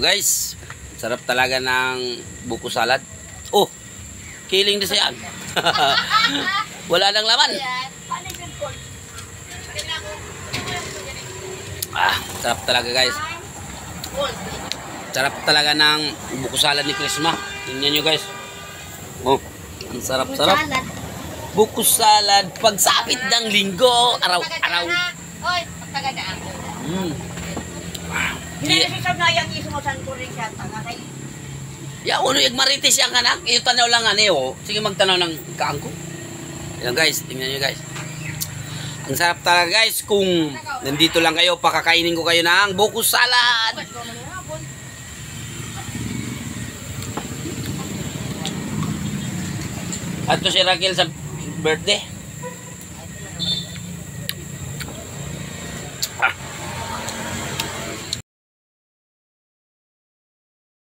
Guys, sarap talaga ng buko salad. Oh, kiling din siya. Wala nang laman. Sarap talaga guys. Sarap talaga ng buko salad ni Krisma. Tingnan nyo guys. Oh, ang sarap-sarap. Buko salad pagsapit ng linggo, araw-araw. Oy, pagtagadaan. Hinasisab na yung isumosan ko rin siya. Ya, uno yung marites yung anak. Iyo tanaw lang ano. Sige magtanaw ng kaangko. Yan guys, tingnan nyo guys. Ang sarap talaga guys. Kung nandito lang kayo, pakakainin ko kayo ng buko salad. At to si Raquel sa birthday.